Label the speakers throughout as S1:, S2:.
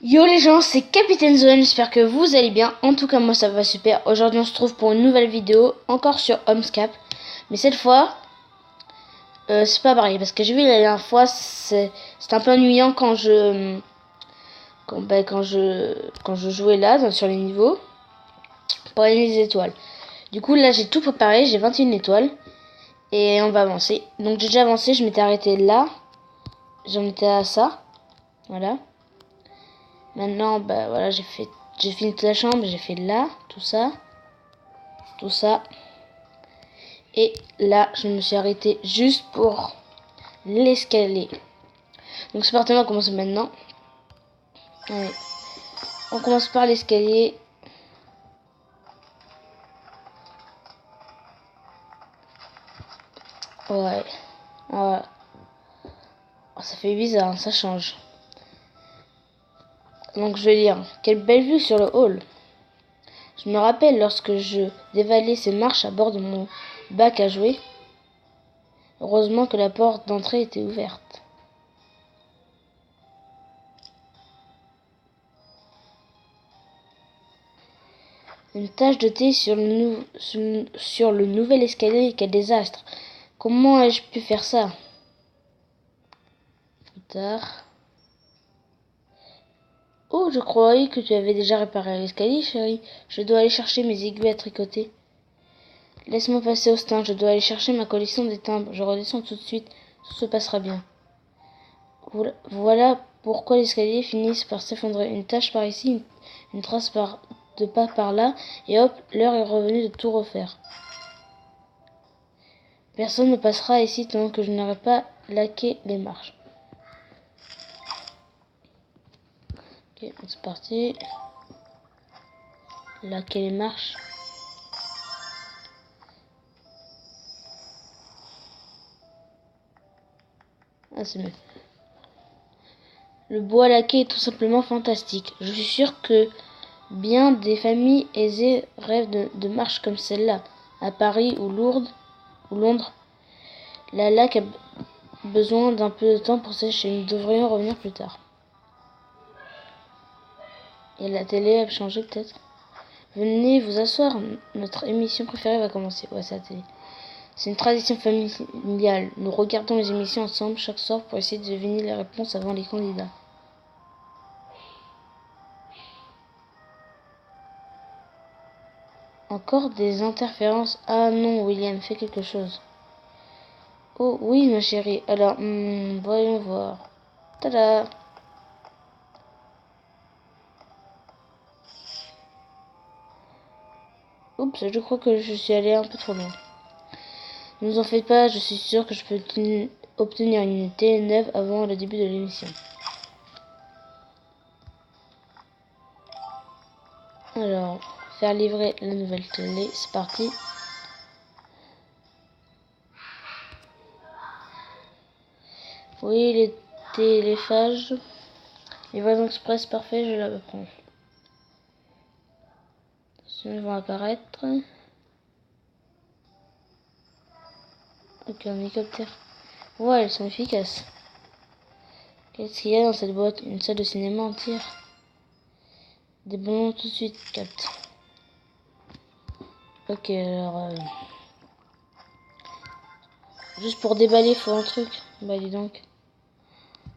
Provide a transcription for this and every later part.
S1: Yo les gens, c'est Capitaine Zone, j'espère que vous allez bien. En tout cas moi ça va super. Aujourd'hui on se trouve pour une nouvelle vidéo, encore sur Homescap. Mais cette fois, c'est pas pareil, parce que j'ai vu la dernière fois, c'est un peu ennuyant quand je jouais là, sur les niveaux, pour gagner les étoiles. Du coup là j'ai tout préparé, j'ai 21 étoiles, et on va avancer. Donc j'ai déjà avancé, je m'étais arrêté là, j'en étais à ça, voilà. Maintenant, bah voilà, j'ai fini toute la chambre, j'ai fait là, tout ça. Et là, je me suis arrêté juste pour l'escalier. Donc c'est parti, on va commencer maintenant. Allez, on commence par l'escalier. Ouais. Ah, oh, ça fait bizarre, hein, ça change. Donc je vais lire. Quelle belle vue sur le hall. Je me rappelle lorsque je dévalais ces marches à bord de mon bac à jouer. Heureusement que la porte d'entrée était ouverte. Une tache de thé sur le nouvel escalier, quel désastre. Comment ai-je pu faire ça? Plus tard. Oh, je croyais que tu avais déjà réparé l'escalier, chérie. Je dois aller chercher mes aiguilles à tricoter. Laisse-moi passer, Austin. Je dois aller chercher ma collection des timbres. Je redescends tout de suite. Tout se passera bien. Voilà pourquoi l'escalier finit par s'effondrer. Une tache par ici, une trace de pas par là, et hop, l'heure est revenue de tout refaire. Personne ne passera ici tant que je n'aurai pas laqué les marches. Ok, c'est parti. Laquer les marches. Ah, c'est mieux. Le bois laqué est tout simplement fantastique. Je suis sûre que bien des familles aisées rêvent de marches comme celle-là. À Paris ou Londres, la laque a besoin d'un peu de temps pour sécher. Nous devrions revenir plus tard. Et la télé a changé peut-être. Venez vous asseoir, notre émission préférée va commencer. Ouais, c'est la télé. C'est une tradition familiale. Nous regardons les émissions ensemble chaque soir pour essayer de deviner les réponses avant les candidats. Encore des interférences. Ah non, William, fais quelque chose. Oh oui, ma chérie. Alors, voyons voir. Tada! Oups, je crois que je suis allée un peu trop loin. Ne vous en faites pas, je suis sûre que je peux obtenir une unité neuve avant le début de l'émission. Alors, faire livrer la nouvelle télé, c'est parti. Oui, les téléphages. Livraison express, parfait, je la prends. Ils vont apparaître. Ok, un hélicoptère. Ouais, elles sont efficaces. Qu'est-ce qu'il y a dans cette boîte? Une salle de cinéma entière. Des ballons tout de suite, capte. Ok, alors... juste pour déballer, faut un truc. Bah dis donc.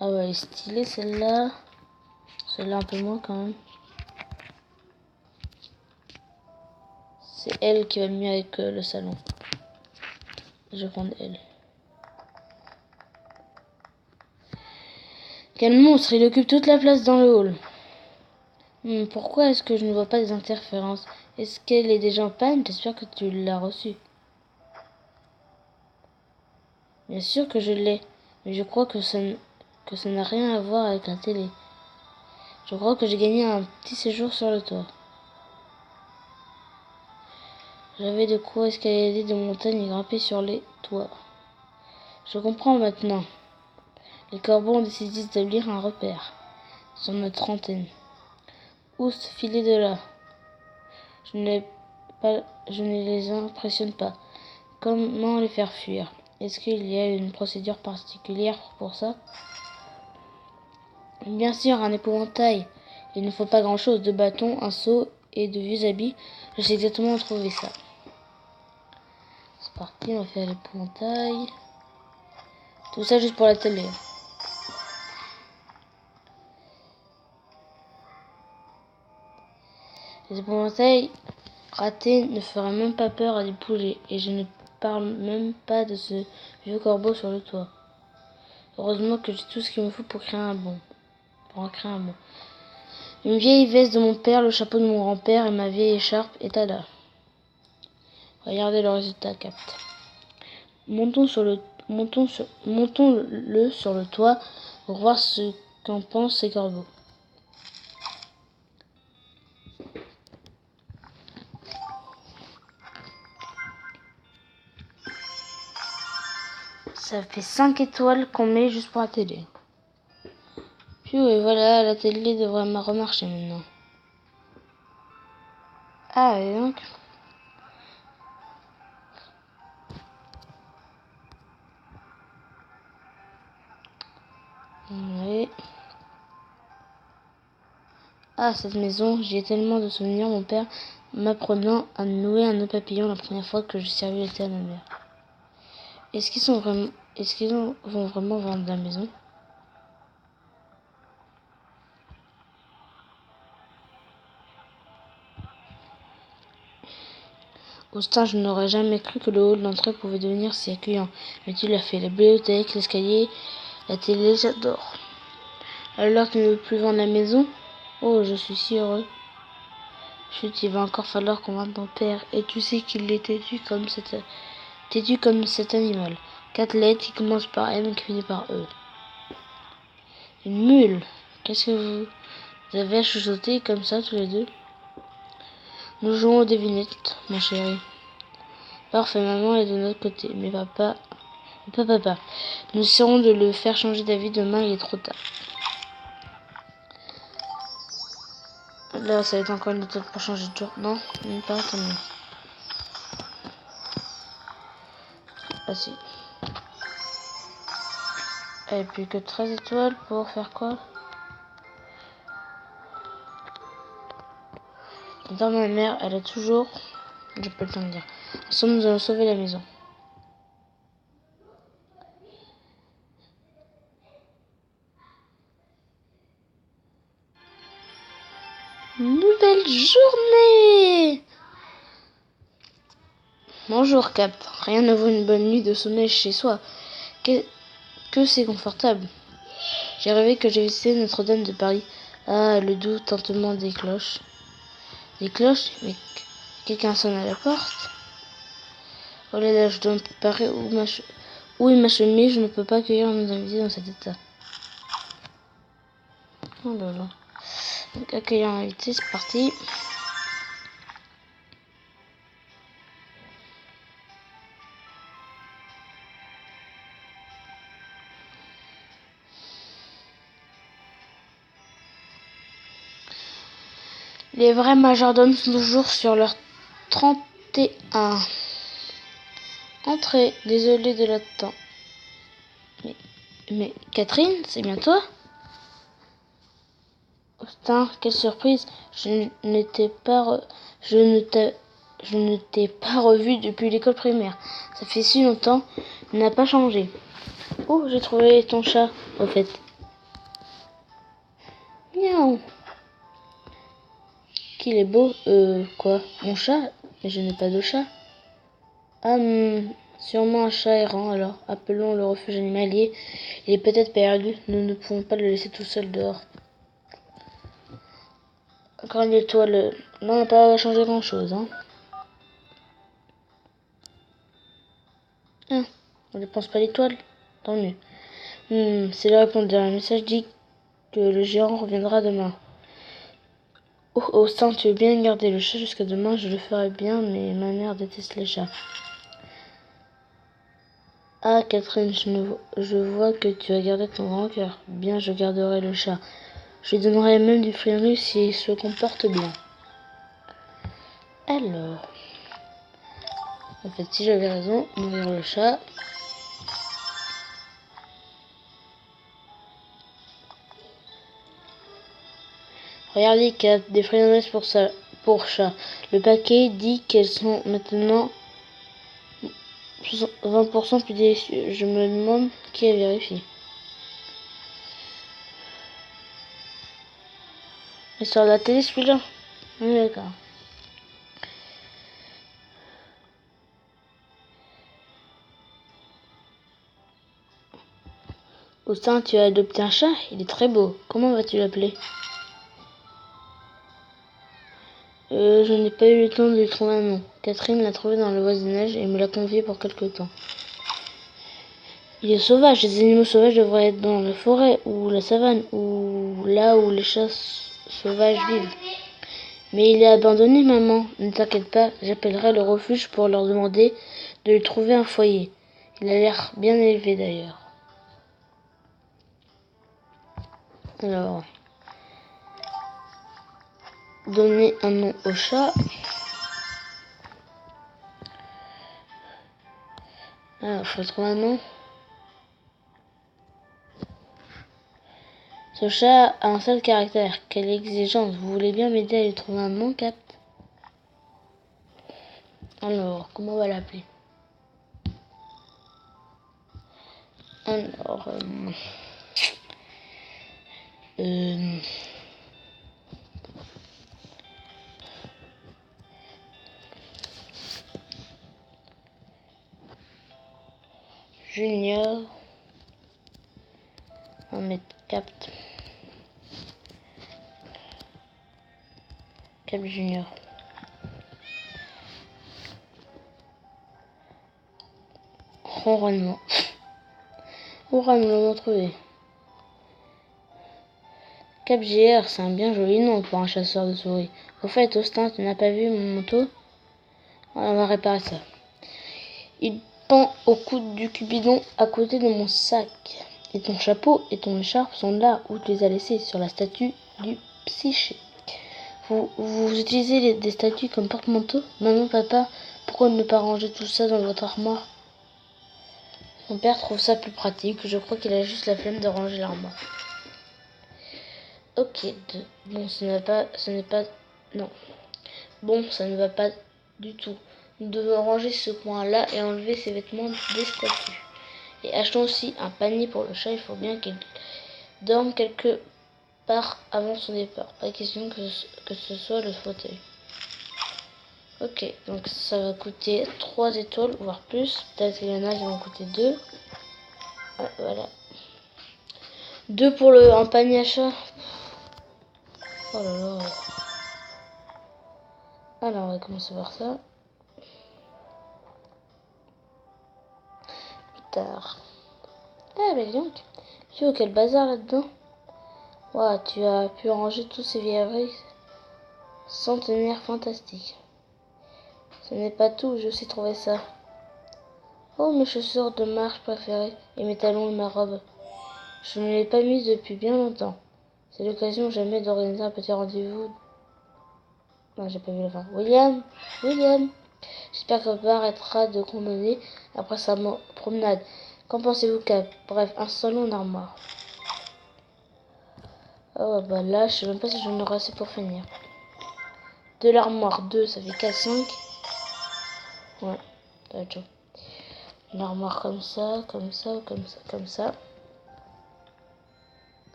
S1: Ah ouais, elle est stylée celle-là. Celle-là un peu moins quand même. C'est elle qui va mieux avec le salon. Je vais prendre elle. Quel monstre, il occupe toute la place dans le hall. Pourquoi est-ce que je ne vois pas des interférences? Est-ce qu'elle est déjà en panne? J'espère que tu l'as reçue. Bien sûr que je l'ai, mais je crois que ça n'a rien à voir avec la télé. Je crois que j'ai gagné un petit séjour sur le toit. J'avais de quoi escalader des montagnes et grimper sur les toits. Je comprends maintenant. Les corbeaux ont décidé d'établir un repère sur notre antenne. Oust, filer de là. Je ne les impressionne pas. Comment les faire fuir? Est-ce qu'il y a une procédure particulière pour ça? Bien sûr, un épouvantail. Il ne faut pas grand-chose, 2 bâtons, un seau et de vieux habits. Je sais exactement où trouver ça. C'est parti, on va faire l'épouvantail. Tout ça juste pour la télé. Les épouvantails ratés ne feraient même pas peur à des poulets. Et je ne parle même pas de ce vieux corbeau sur le toit. Heureusement que j'ai tout ce qu'il me faut pour créer un bon. Une vieille veste de mon père, le chapeau de mon grand-père et ma vieille écharpe, et tada. Regardez le résultat, capte. Montons-le sur le toit pour voir ce qu'en pensent ces corbeaux. Ça fait 5 étoiles qu'on met juste pour la télé. Puis et voilà, la télé devrait remarcher maintenant. Ah, et donc... Oui. Ah, cette maison, j'y ai tellement de souvenirs, mon père m'apprenant à nouer un nœud papillon la première fois que j'ai servi le thé à ma mère. Est-ce qu'ils vont vraiment vendre la maison? Austin, je n'aurais jamais cru que le hall d'entrée pouvait devenir si accueillant. Mais tu l'as fait. La bibliothèque, l'escalier, la télé, j'adore. Alors tu ne veux plus vendre la maison? Oh, je suis si heureux. Chut, il va encore falloir convaincre ton père. Et tu sais qu'il est têtu comme cet animal. 4 lettres qui commencent par M et qui finissent par E. Une mule. Qu'est-ce que vous avez à chuchoter comme ça tous les deux? Nous jouons aux devinettes, mon chéri. Parfait, maman est de notre côté. Mais papa. Nous essaierons de le faire changer d'avis demain, il est trop tard. Là, ça va être encore une étoile pour changer de jour. Non, même pas, tant mieux. Ah si. Et plus que 13 étoiles pour faire quoi? Dans ma mère, elle a toujours... J'ai pas le temps de dire. En somme, nous allons sauver la maison. Nouvelle journée! Bonjour, Cap. Rien ne vaut une bonne nuit de sommeil chez soi. Que c'est confortable. J'ai rêvé que j'ai visité Notre-Dame de Paris. Ah, le doux tintement des cloches. Des cloches? Mais quelqu'un sonne à la porte? Oh là là, je dois me préparer. Où est ma chemise? Je ne peux pas accueillir nos invités dans cet état. Oh là là. Donc, accueillir un invité, c'est parti. Les vrais majordomes sont toujours sur leur 31. Entrez, désolé de l'attente. Mais Catherine, c'est bien toi? Putain, quelle surprise. Je ne t'ai pas revu depuis l'école primaire. Ça fait si longtemps, il n'a pas changé. Oh, j'ai trouvé ton chat, au fait. Miaou. Qu'il est beau. Quoi? Mon chat? Mais je n'ai pas de chat. Ah, sûrement un chat errant, alors. Appelons le refuge animalier. Il est peut-être perdu. Nous ne pouvons pas le laisser tout seul dehors. Encore une étoile. Non, on n'a pas changé grand-chose, hein. Ah, on ne pense pas l'étoile. Tant mieux. C'est le répondeur. Le message dit que le gérant reviendra demain. Oh, Austin, tu veux bien garder le chat jusqu'à demain? Je le ferai bien, mais ma mère déteste les chats. Ah, Catherine, je vois que tu as gardé ton grand cœur. Bien, je garderai le chat. Je lui donnerai même du frémus s'il se comporte bien. Alors... En fait, si j'avais raison, nourrir le chat... Regardez, Cap, des friandises pour chat. Le paquet dit qu'elles sont maintenant 20% plus délicieuses. Je me demande qui a vérifié. Mais sur la télé, celui-là. Oui, d'accord. Austin, tu as adopté un chat? Il est très beau. Comment vas-tu l'appeler? Je n'ai pas eu le temps de lui trouver un nom. Catherine l'a trouvé dans le voisinage et me l'a confié pour quelque temps. Il est sauvage. Les animaux sauvages devraient être dans la forêt ou la savane ou là où les chats sauvages vivent. Mais il est abandonné, maman. Ne t'inquiète pas, j'appellerai le refuge pour leur demander de lui trouver un foyer. Il a l'air bien élevé d'ailleurs. Alors, donner un nom au chat. Alors, faut trouver un nom. Ce chat a un seul caractère. Quelle exigence. Vous voulez bien m'aider à lui trouver un nom, Cap? Alors, comment on va l'appeler? Alors, Junior. On va mettre Cap Junior. Ronronnement. Hurrah, nous l'avons trouvé. Cap JR, c'est un bien joli nom pour un chasseur de souris. Au fait, Austin, tu n'as pas vu mon manteau? On va réparer ça. Il pend au coude du Cupidon à côté de mon sac. Et ton chapeau et ton écharpe sont là où tu les as laissés, sur la statue du Psyché. Vous utilisez des statues comme porte-manteau? Maman, papa, pourquoi ne pas ranger tout ça dans votre armoire? Mon père trouve ça plus pratique. Je crois qu'il a juste la flemme de ranger l'armoire. Ok, bon, ce n'est pas, non. Bon, ça ne va pas du tout. Nous devons ranger ce coin-là et enlever ces vêtements des statues. Et achetons aussi un panier pour le chat. Il faut bien qu'il dorme quelque part avant son départ. Pas question que ce soit le fauteuil. Ok, donc ça va coûter 3 étoiles, voire plus. Peut-être qu'il y en a qui vont coûter 2. Ah, voilà. 2 pour un panier à chat. Oh là là. Alors, on va commencer par ça. Tard. Ah, mais donc. Yo, quel bazar là-dedans. Ouah, tu as pu ranger tous ces vieilleries centenaires fantastiques. Ce n'est pas tout, j'ai aussi trouvé ça. Oh, mes chaussures de marche préférées et mes talons et ma robe. Je ne l'ai pas mise depuis bien longtemps. C'est l'occasion jamais d'organiser un petit rendez-vous. Non, j'ai pas vu la fin. William, j'espère que papa arrêtera de condamner après sa promenade. Qu'en pensez-vous, Cap? Bref, installons une armoire. Oh, bah là, je sais même pas si j'en aurai assez pour finir. De l'armoire 2, ça fait 4, 5. Ouais, ça va être chaud. Une armoire comme ça, comme ça, comme ça, comme ça.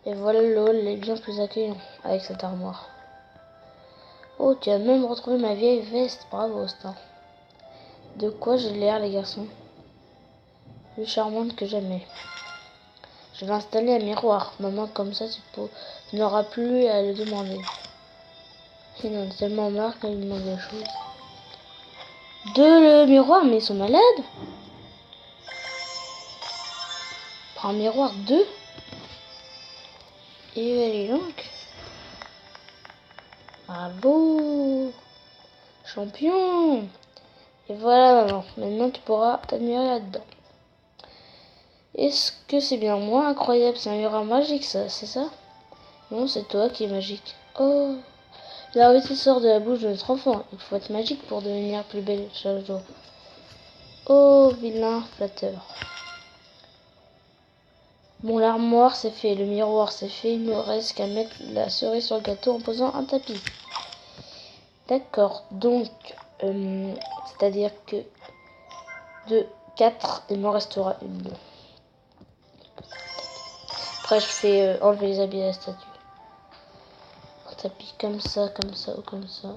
S1: Et voilà, le hall est bien plus accueillant avec cette armoire. Oh, tu as même retrouvé ma vieille veste. Bravo, Austin. De quoi j'ai l'air, les garçons? Plus charmante que jamais. Je vais installer un miroir. Maman, comme ça, tu n'auras plus à le demander. Il en a tellement marre quand il demande des choses. Le miroir, mais ils sont malades. Prends un miroir 2. Et allez donc. Bravo. Champion. Et voilà, maman. Maintenant, tu pourras t'admirer là-dedans. Est-ce que c'est bien moi? Incroyable, c'est un miroir magique, ça, c'est ça? Non, c'est toi qui es magique. Oh, la vérité sort de la bouche de notre enfant. Il faut être magique pour devenir plus belle chaque jour. Oh, vilain flatteur. Bon, l'armoire c'est fait, le miroir c'est fait, il ne me reste qu'à mettre la cerise sur le gâteau en posant un tapis. D'accord, donc, c'est-à-dire que de 4, il m'en restera une. Après, je fais enlever les habits à la statue. Un tapis comme ça ou comme ça.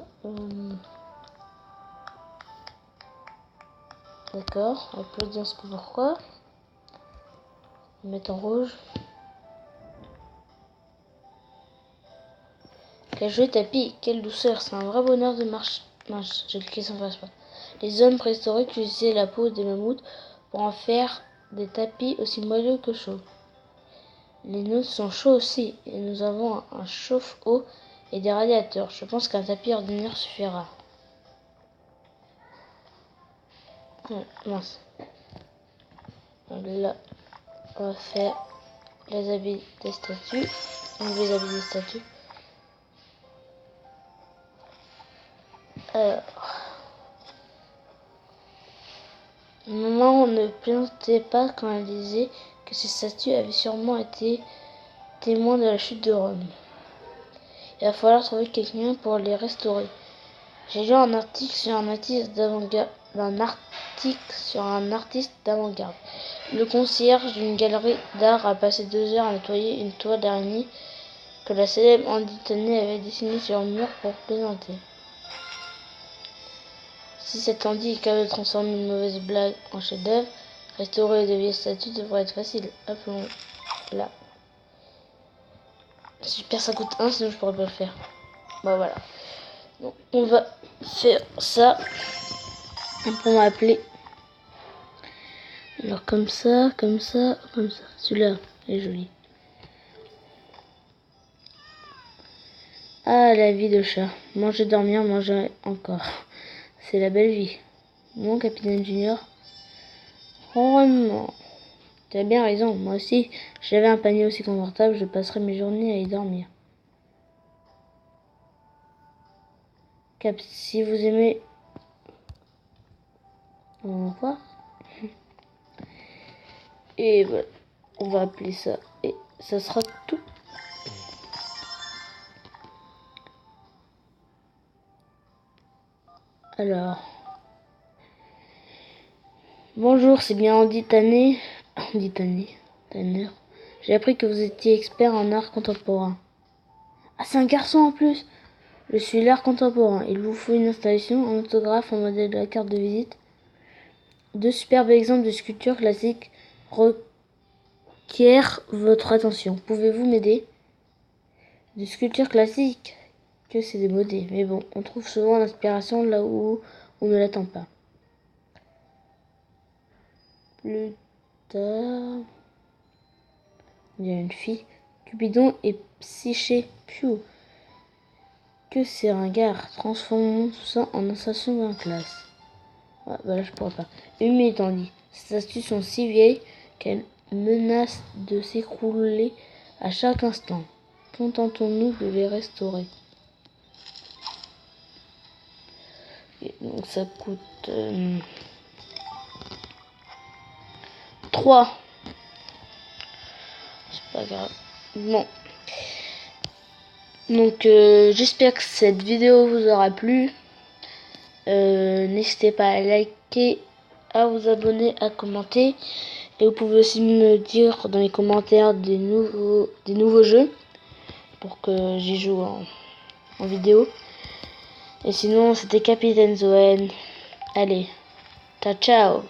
S1: D'accord, applaudir, on sait pas pourquoi. Mettre en rouge. Quel joli tapis, quelle douceur, c'est un vrai bonheur de marche. Mince, j'ai cliqué sans faire pas. Les hommes préhistoriques utilisaient la peau des mammouths pour en faire des tapis aussi moelleux que chauds. Les nôtres sont chauds aussi, et nous avons un chauffe-eau et des radiateurs. Je pense qu'un tapis ordinaire suffira. Mince. Donc là, on va faire les habits des statues. Enlever les habits des statues. Alors, maman ne plaisantait pas quand elle disait que ces statues avaient sûrement été témoins de la chute de Rome. Il va falloir trouver quelqu'un pour les restaurer. J'ai lu un article sur un artiste d'avant-garde. Le concierge d'une galerie d'art a passé 2 heures à nettoyer une toile d'araignée que la célèbre Andy Tanner avait dessinée sur le mur pour plaisanter. Si cet Andy est capable de transformer une mauvaise blague en chef-d'œuvre, restaurer de vieilles statues devrait être facile. Appelons-la. Super, ça coûte 1, sinon je pourrais pas le faire. Bah voilà. Donc, on va faire ça. On va appeler. Alors comme ça. Celui-là est joli. Ah, la vie de chat. Manger, dormir, manger encore. C'est la belle vie. Mon capitaine Junior. Oh non. Tu as bien raison. Moi aussi, si j'avais un panier aussi confortable, je passerais mes journées à y dormir. Cap, si vous aimez... Quoi? Et voilà. On va appeler ça. Et ça sera tout. Alors... Bonjour, c'est bien Andy Tanner. Tanner. J'ai appris que vous étiez expert en art contemporain. Ah, c'est un garçon en plus. Je suis l'art contemporain. Il vous faut une installation, un autographe, un modèle de la carte de visite. 2 superbes exemples de sculptures classiques requièrent votre attention. Pouvez-vous m'aider? Des sculptures classiques? Que c'est démodé. Mais bon, on trouve souvent l'inspiration là où on ne l'attend pas. Plus tard... Il y a une fille. Cupidon et Psyché. Piou. Que c'est ringard. Transformons tout ça en installation en classe. Ouais, bah là je pourrais pas. Une minute en dit. Ces astuces sont si vieilles qu'elles menacent de s'écrouler à chaque instant. Contentons-nous de les restaurer. Et donc ça coûte 3. C'est pas grave. Bon. Donc j'espère que cette vidéo vous aura plu. N'hésitez pas à liker, à vous abonner, à commenter. Et vous pouvez aussi me dire dans les commentaires des nouveaux jeux pour que j'y joue en vidéo. Et sinon, c'était Capitaine Zoen. Allez, ciao ciao.